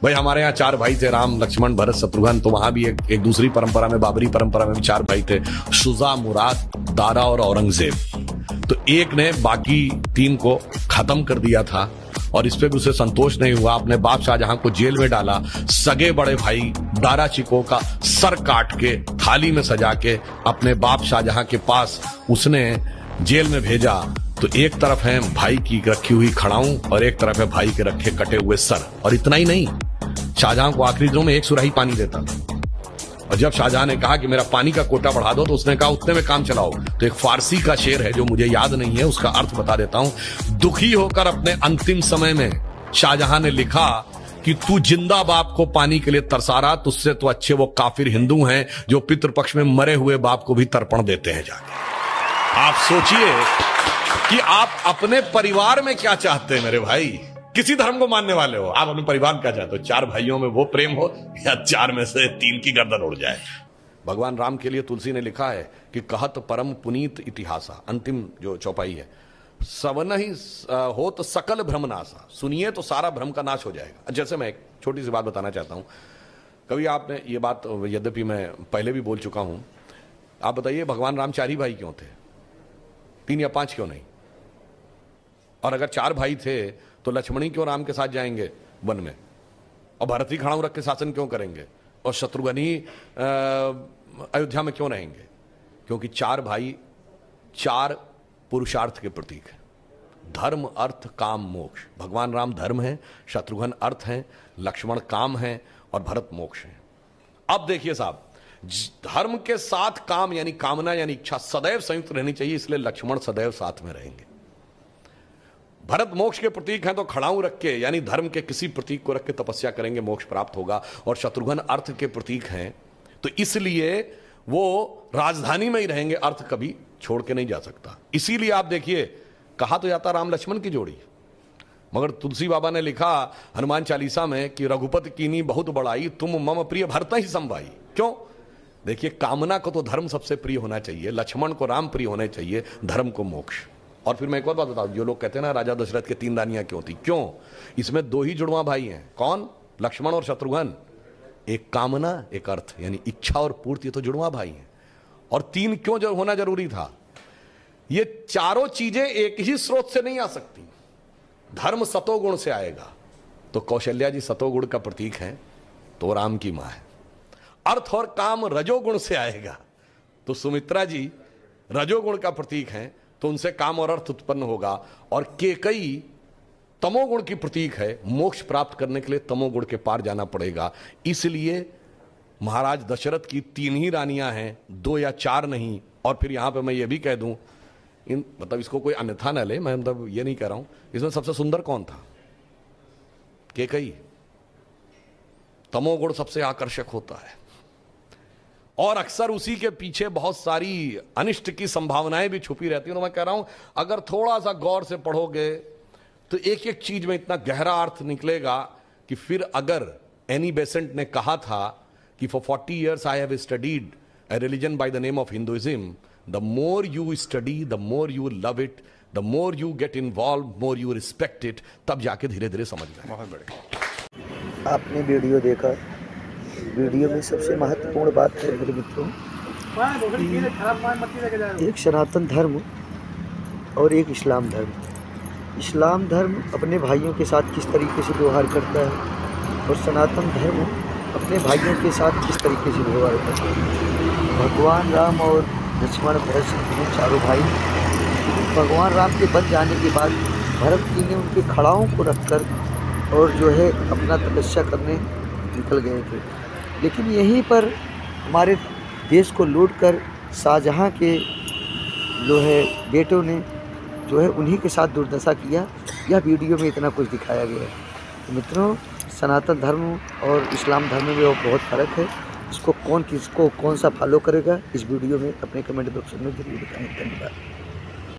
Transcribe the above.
भाई हमारे यहाँ 4 भाई थे, राम लक्ष्मण भरत शत्रुघ्न। तो वहां भी एक दूसरी परंपरा में, बाबरी परंपरा में भी 4 भाई थे, शुजा, मुराद, दारा और औरंगजेब। तो एक ने बाकी 3 को खत्म कर दिया था और इस पे भी उसे संतोष नहीं हुआ। अपने बाप शाहजहां को जेल में डाला। सगे बड़े भाई दारा चिको का सर काट के थाली में सजा के अपने बाप शाहजहां के पास उसने जेल में भेजा। तो एक तरफ है भाई की रखी हुई खड़ाऊं और एक तरफ है भाई के रखे कटे हुए सर। और इतना ही नहीं, शाहजहां को आखिरी दिनों में 1 सुराही पानी देता था। और जब शाहजहां ने कहा कि मेरा पानी का कोटा बढ़ा दो, तो उसने कहा उतने में काम चलाओ। तो एक फारसी का शेर है जो मुझे याद नहीं है, उसका अर्थ बता देता हूं। दुखी होकर अपने अंतिम समय में शाहजहां ने लिखा कि तू जिंदा बाप को पानी के लिए तरसा रहा, तुझसे तो अच्छे वो काफिर हिंदू हैं जो पितृपक्ष में मरे हुए बाप को भी तर्पण देते हैं जाके। आप सोचिए कि आप अपने परिवार में क्या चाहते हैं मेरे भाई। किसी धर्म को मानने वाले हो, आप अपने परिवार क्या चाहते हो? 4 भाइयों में वो प्रेम हो या 4 में से 3 की गर्दन उड़ जाए? भगवान राम के लिए तुलसी ने लिखा है कि कहत परम पुनीत इतिहासा, अंतिम जो चौपाई है, सवन ही हो तो सकल भ्रम नासा, सुनिए तो सारा भ्रम का नाश हो जाएगा। जैसे मैं एक छोटी सी बात बताना चाहता हूं। कभी आपने ये बात, यद्यपि मैं पहले भी बोल चुका हूं, आप बताइए भगवान राम 4 ही भाई क्यों थे? 3 या 5 क्यों नहीं? और अगर 4 भाई थे तो लक्ष्मणी क्यों राम के साथ जाएंगे वन में? और भरत ही खड़ाऊ रख के शासन क्यों करेंगे? और शत्रुघ्न ही अयोध्या में क्यों रहेंगे? क्योंकि 4 भाई 4 पुरुषार्थ के प्रतीक है। धर्म, अर्थ, काम, मोक्ष। भगवान राम धर्म है, शत्रुघ्न अर्थ है, लक्ष्मण काम है और भरत मोक्ष है। अब देखिए साहब, धर्म के साथ काम यानी कामना यानी इच्छा सदैव संयुक्त रहनी चाहिए, इसलिए लक्ष्मण सदैव साथ में रहेंगे। भरत मोक्ष के प्रतीक हैं तो खड़ाऊ रख के यानी धर्म के किसी प्रतीक को रख के तपस्या करेंगे, मोक्ष प्राप्त होगा। और शत्रुघ्न अर्थ के प्रतीक हैं तो इसलिए वो राजधानी में ही रहेंगे, अर्थ कभी छोड़ के नहीं जा सकता। इसीलिए आप देखिए, कहा तो जाता राम लक्ष्मण की जोड़ी, मगर तुलसी बाबा ने लिखा हनुमान चालीसा में कि रघुपति कीनी बहुत बड़ाई, तुम मम प्रिय भरत ही संभाई। क्यों? देखिए, कामना को तो धर्म सबसे प्रिय होना चाहिए, लक्ष्मण को राम प्रिय होने चाहिए, धर्म को मोक्ष। और फिर मैं एक और बात बताऊं, जो लोग कहते हैं ना राजा दशरथ के 3 रानियां क्यों थी, क्यों? इसमें 2 ही जुड़वा भाई हैं। कौन? लक्ष्मण और शत्रुघ्न। एक कामना, एक अर्थ, यानी इच्छा और पूर्ति, तो जुड़वा भाई हैं। और 3 क्यों जो होना जरूरी था? ये चारों चीजें एक ही स्रोत से नहीं आ सकती। धर्म सतोगुण से आएगा, तो कौशल्या जी सतोगुण का प्रतीक है, तो राम की मां है। अर्थ और काम रजोगुण से आएगा, तो सुमित्रा जी रजोगुण का प्रतीक है, तो उनसे काम और अर्थ उत्पन्न होगा। और केकई तमोगुण की प्रतीक है, मोक्ष प्राप्त करने के लिए तमोगुण के पार जाना पड़ेगा। इसलिए महाराज दशरथ की 3 ही रानियां हैं, 2 या 4 नहीं। और फिर यहां पे मैं ये भी कह दूं, मतलब इसको कोई अन्यथा न ले, मैं मतलब ये नहीं कह रहा हूं, इसमें सबसे सुंदर कौन था? केकई। तमोगुण सबसे आकर्षक होता है और अक्सर उसी के पीछे बहुत सारी अनिष्ट की संभावनाएं भी छुपी रहती हैं। तो मैं कह रहा हूं, अगर थोड़ा सा गौर से पढ़ोगे तो एक एक चीज में इतना गहरा अर्थ निकलेगा कि फिर अगर एनी बेसेंट ने कहा था कि for 40 years I have studied a religion by the name of Hinduism, the more you study, the more you love it, the more you get involved, more you respect it, तब जाके धीरे धीरे समझ में। बहुत बढ़िया। आपने वीडियो देखा, वीडियो में सबसे महत्वपूर्ण बात है मेरे मित्रों, एक सनातन धर्म और एक इस्लाम धर्म। इस्लाम धर्म अपने भाइयों के साथ किस तरीके से व्यवहार करता है और सनातन धर्म अपने भाइयों के साथ किस तरीके से व्यवहार करता है। भगवान राम और लक्ष्मण भरत शत्रुघ्न 4 भाई, भगवान राम के बन जाने के बाद भरत जी ने उनके खड़ाओं को रखकर और जो है अपना तपस्या करने निकल गए थे। लेकिन यहीं पर हमारे देश को लूटकर शाहजहां के जो है बेटों ने जो है उन्हीं के साथ दुर्दशा किया। यह वीडियो में इतना कुछ दिखाया गया है। तो मित्रों, सनातन धर्म और इस्लाम धर्म में बहुत फ़र्क है। इसको कौन किसको कौन सा फॉलो करेगा, इस वीडियो में अपने कमेंट बॉक्स में जरूर बताएं। धन्यवाद।